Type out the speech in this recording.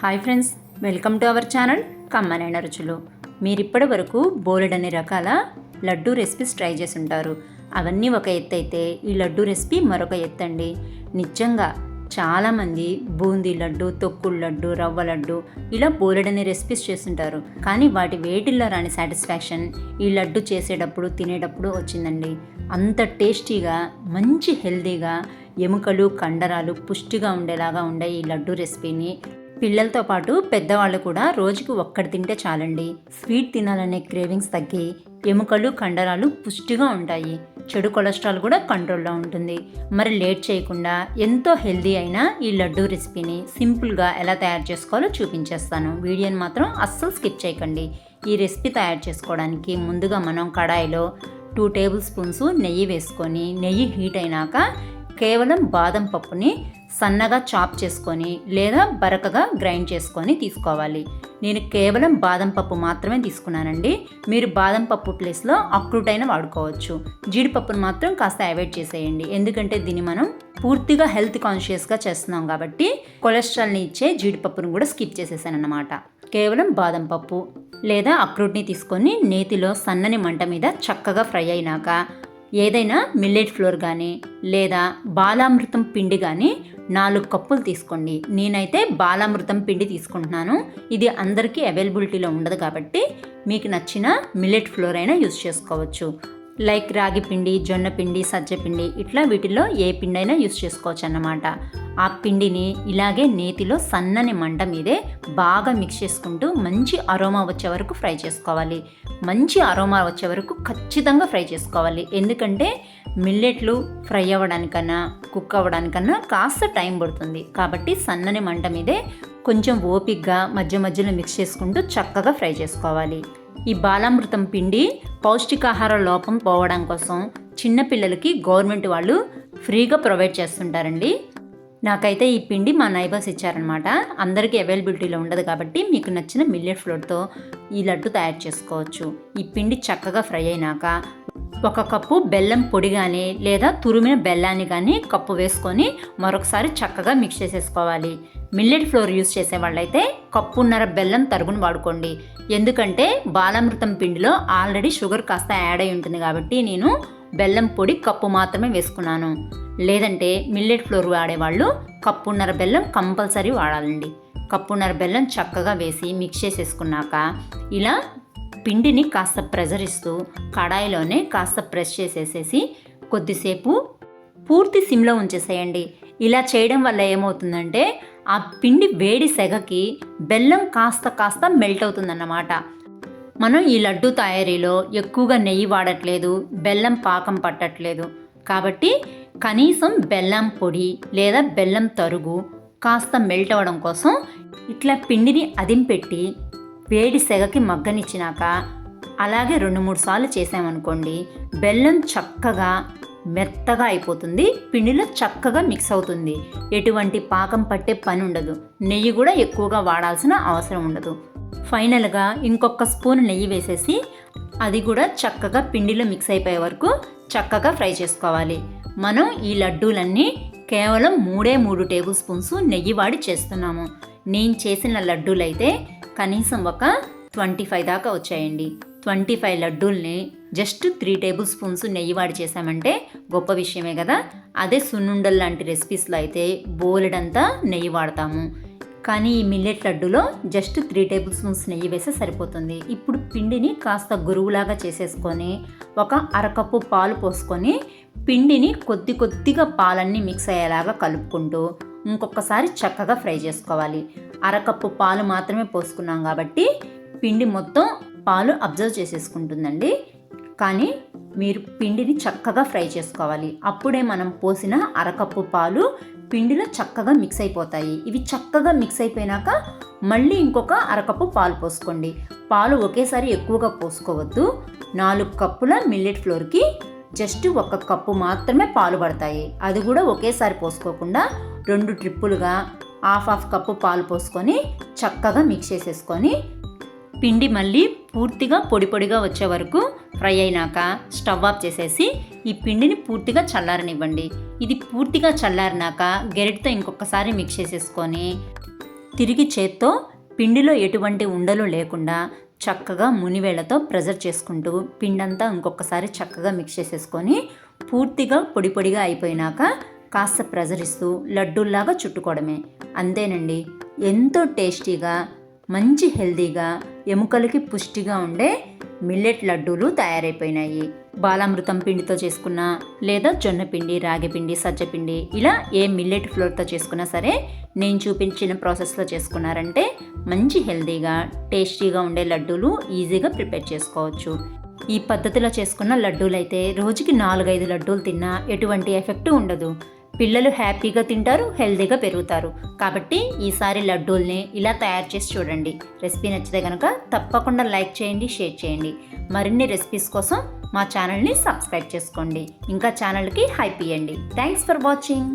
Hi friends, welcome to our channel కమ్మనైన రుచులు. మీరు ఇప్పటి వరకు బోలెడన్ని రకాల లడ్డూ రెసిపీస్ ట్రై చేసి ఉంటారు. అవన్నీ ఒక ఎత్తు అయితే ఈ లడ్డూ రెసిపీ మరొక ఎత్తు అండి. నిజంగా చాలామంది బూందీ లడ్డు, తొక్కుడు లడ్డు, రవ్వ లడ్డు ఇలా బోలెడన్ని రెసిపీస్ చేస్తుంటారు. కానీ వాటి వేటిల్లో రాని సాటిస్ఫాక్షన్ ఈ లడ్డు చేసేటప్పుడు తినేటప్పుడు వచ్చిందండి. అంత టేస్టీగా, మంచి హెల్తీగా, ఎముకలు కండరాలు పుష్టిగా ఉండేలాగా ఉండే ఈ లడ్డు రెసిపీని పిల్లలతో పాటు పెద్దవాళ్ళు కూడా రోజుకు ఒక్కటి తింటే చాలండి. స్వీట్ తినాలనే క్రేవింగ్స్ తగ్గి ఎముకలు కండరాలు పుష్టిగా ఉంటాయి. చెడు కొలెస్ట్రాల్ కూడా కంట్రోల్లో ఉంటుంది. మరి లేట్ చేయకుండా ఎంతో హెల్దీ అయిన ఈ లడ్డూ రెసిపీని సింపుల్గా ఎలా తయారు చేసుకోవాలో చూపించేస్తాను. వీడియోని మాత్రం అస్సలు స్కిప్ చేయకండి. ఈ రెసిపీ తయారు చేసుకోవడానికి ముందుగా మనం కడాయిలో 2 టేబుల్ స్పూన్స్ నెయ్యి వేసుకొని, నెయ్యి హీట్ అయినాక కేవలం బాదం పప్పుని సన్నగా చాప్ చేసుకొని లేదా బరకగా గ్రైండ్ చేసుకొని తీసుకోవాలి. నేను కేవలం బాదం పప్పు మాత్రమే తీసుకున్నానండి. మీరు బాదం పప్పు ప్లేస్లో అక్రూట్ అయినా వాడుకోవచ్చు. జీడిపప్పును మాత్రం కాస్త అవాయిడ్ చేసేయండి. ఎందుకంటే దీన్ని మనం పూర్తిగా హెల్త్ కాన్షియస్గా చేస్తున్నాం కాబట్టి కొలెస్ట్రాల్ని ఇచ్చే జీడిపప్పును కూడా స్కిప్ చేసేసాను అన్నమాట. కేవలం బాదం పప్పు లేదా అక్రూట్ని తీసుకొని నేతిలో సన్నని మంట మీద చక్కగా ఫ్రై అయినాక ఏదైనా మిల్లెట్ ఫ్లోర్ కానీ లేదా బాలామృతం పిండి కానీ 4 కప్పులు తీసుకోండి. నేనైతే బాలామృతం పిండి తీసుకుంటున్నాను. ఇది అందరికీ అవైలబిలిటీలో ఉండదు కాబట్టి మీకు నచ్చిన మిల్లెట్ ఫ్లోర్ అయినా యూజ్ చేసుకోవచ్చు. లైక్ రాగి పిండి, జొన్న పిండి, సజ్జ పిండి ఇట్లా వీటిలో ఏ పిండి అయినా యూజ్ చేసుకోవచ్చు అన్నమాట. ఆ పిండిని ఇలాగే నేతిలో సన్నని మంట మీదే బాగా మిక్స్ చేసుకుంటూ మంచి అరోమా వచ్చే వరకు ఫ్రై చేసుకోవాలి. మంచి అరోమా వచ్చే వరకు ఖచ్చితంగా ఫ్రై చేసుకోవాలి. ఎందుకంటే మిల్లెట్లు ఫ్రై అవ్వడానికన్నా కుక్ అవ్వడానికన్నా కాస్త టైం పడుతుంది. కాబట్టి సన్నని మంట మీదే కొంచెం ఓపిక్గా మధ్య మధ్యలో మిక్స్ చేసుకుంటూ చక్కగా ఫ్రై చేసుకోవాలి. ఈ బాలామృతం పిండి పౌష్టికాహార లోపం పోవడం కోసం చిన్నపిల్లలకి గవర్నమెంట్ వాళ్ళు ఫ్రీగా ప్రొవైడ్ చేస్తుంటారండి. నాకైతే ఈ పిండి మా నైబర్స్ ఇచ్చారనమాట. అందరికీ అవైలబిలిటీలో ఉండదు కాబట్టి మీకు నచ్చిన మిల్లెట్ ఫ్లోర్తో ఈ లడ్డు తయారు చేసుకోవచ్చు. ఈ పిండి చక్కగా ఫ్రై అయినాక 1 కప్పు బెల్లం పొడి కానీ లేదా తురిమిన బెల్లాన్ని కానీ కప్పు వేసుకొని మరొకసారి చక్కగా మిక్స్ చేసేసుకోవాలి. మిల్లెట్ ఫ్లోర్ యూస్ చేసే వాళ్ళైతే 1.5 కప్పు బెల్లం తరుగును వాడుకోండి. ఎందుకంటే బాలామృతం పిండిలో ఆల్రెడీ షుగర్ కాస్త యాడ్ అయి ఉంటుంది కాబట్టి నేను బెల్లం పొడి 1 కప్పు మాత్రమే వేసుకున్నాను. లేదంటే మిల్లెట్ ఫ్లోర్ వాడేవాళ్ళు 1.5 కప్పు బెల్లం కంపల్సరీ వాడాలండి. 1.5 కప్పు బెల్లం చక్కగా వేసి మిక్స్ చేసేసుకున్నాక ఇలా పిండిని కాస్త ప్రెజర్ ఇస్తూ కడాయిలోనే కాస్త ప్రెస్ చేసేసేసి కొద్దిసేపు పూర్తి సిమ్లో ఉంచేసేయండి. ఇలా చేయడం వల్ల ఏమవుతుందంటే ఆ పిండి వేడి సెగకి బెల్లం కాస్త మెల్ట్ అవుతుందన్నమాట. మనం ఈ లడ్డు తయారీలో ఎక్కువగా నెయ్యి వాడట్లేదు, బెల్లం పాకం పట్టట్లేదు కాబట్టి కనీసం బెల్లం పొడి లేదా బెల్లం తరుగు కాస్త మెల్ట్ అవ్వడం కోసం ఇట్లా పిండిని అదింపెట్టి వేడి సెగకి మగ్గనిచ్చినాక అలాగే 2-3 సార్లు చేసామనుకోండి, బెల్లం చక్కగా మెత్తగా అయిపోతుంది. పిండిలో చక్కగా మిక్స్ అవుతుంది. ఎటువంటి పాకం పట్టే పని ఉండదు. నెయ్యి కూడా ఎక్కువగా వాడాల్సిన అవసరం ఉండదు. ఫైనల్గా ఇంకొక స్పూన్ నెయ్యి వేసేసి అది కూడా చక్కగా పిండిలో మిక్స్ అయిపోయే వరకు చక్కగా ఫ్రై చేసుకోవాలి. మనం ఈ లడ్డూలన్నీ కేవలం 3 టేబుల్ స్పూన్స్ నెయ్యి వాడి చేస్తున్నాము. నేను చేసిన లడ్డూలు అయితే కనీసం ఒక 25 దాకా వచ్చాయండి. 25 లడ్డూల్ని జస్ట్ 3 టేబుల్ స్పూన్స్ నెయ్యి వాడి చేసామంటే గొప్ప విషయమే కదా. అదే సున్నుండల్ లాంటి రెసిపీస్లో అయితే బోలెడంతా నెయ్యి వాడతాము. కానీ ఈ మిల్లెట్ లడ్డూలో జస్ట్ 3 టేబుల్ స్పూన్స్ నెయ్యి వేస్తే సరిపోతుంది. ఇప్పుడు పిండిని కాస్త గురువులాగా చేసేసుకొని 1/2 కప్పు పాలు పోసుకొని పిండిని కొద్దిగా పాలన్నీ మిక్స్ అయ్యేలాగా కలుపుకుంటూ ఇంకొకసారి చక్కగా ఫ్రై చేసుకోవాలి. 1/2 కప్పు పాలు మాత్రమే పోసుకున్నాం కాబట్టి పిండి మొత్తం పాలు అబ్జర్వ్ చేసేసుకుంటుందండి. కానీ మీరు పిండిని చక్కగా ఫ్రై చేసుకోవాలి. అప్పుడే మనం పోసిన 1/2 కప్పు పాలు పిండిలో చక్కగా మిక్స్ అయిపోతాయి. ఇవి చక్కగా మిక్స్ అయిపోయినాక మళ్ళీ ఇంకొక 1/2 కప్పు పాలు పోసుకోండి. పాలు ఒకేసారి ఎక్కువగా పోసుకోవద్దు. 4 కప్పుల మిల్లెట్ ఫ్లోర్కి జస్ట్ 1 కప్పు మాత్రమే పాలు పడతాయి. అది కూడా ఒకేసారి పోసుకోకుండా 2 ట్రిప్పులుగా 1/2 కప్పు పాలు పోసుకొని చక్కగా మిక్స్ చేసేసుకొని పిండి మళ్ళీ పూర్తిగా పొడిగా వచ్చే వరకు ఫ్రై అయినాక స్టవ్ ఆఫ్ చేసేసి ఈ పిండిని పూర్తిగా చల్లారనివ్వండి. ఇది పూర్తిగా చల్లారినాక గెరిటితో ఇంకొకసారి మిక్స్ చేసేసుకొని తిరిగి చేత్తో పిండిలో ఎటువంటి ఉండలు లేకుండా చక్కగా మునివేళ్లతో ప్రెజర్ చేసుకుంటూ పిండంతా ఇంకొకసారి చక్కగా మిక్స్ చేసేసుకొని పూర్తిగా పొడి పొడిగా అయిపోయినాక కాస్త ప్రెజర్ ఇస్తూ లడ్డూల్లాగా చుట్టుకోవడమే. అంతేనండి, ఎంతో టేస్టీగా మంచి హెల్తీగా ఎముకలకి పుష్టిగా ఉండే మిల్లెట్ లడ్డూలు తయారైపోయినాయి. బాలామృతం పిండితో చేసుకున్న లేదా జొన్న పిండి, రాగి పిండి, సజ్జపిండి ఇలా ఏ మిల్లెట్ ఫ్లోర్తో చేసుకున్నా సరే నేను చూపించిన ప్రాసెస్లో చేసుకున్నారంటే మంచి హెల్తీగా టేస్టీగా ఉండే లడ్డూలు ఈజీగా ప్రిపేర్ చేసుకోవచ్చు. ఈ పద్ధతిలో చేసుకున్న లడ్డూలు అయితే రోజుకి 4-5 లడ్డూలు తిన్నా ఎటువంటి ఎఫెక్ట్ ఉండదు. పిల్లలు హ్యాపీగా తింటారు, హెల్తీగా పెరుగుతారు. కాబట్టి ఈసారి లడ్డూల్ని ఇలా తయారు చేసి చూడండి. రెసిపీ నచ్చితే కనుక తప్పకుండా లైక్ చేయండి, షేర్ చేయండి. మరిన్ని రెసిపీస్ కోసం మా ఛానల్ని సబ్స్క్రైబ్ చేసుకోండి. ఇంకా ఛానల్కి హైప్ ఇవ్వండి. Thanks for watching.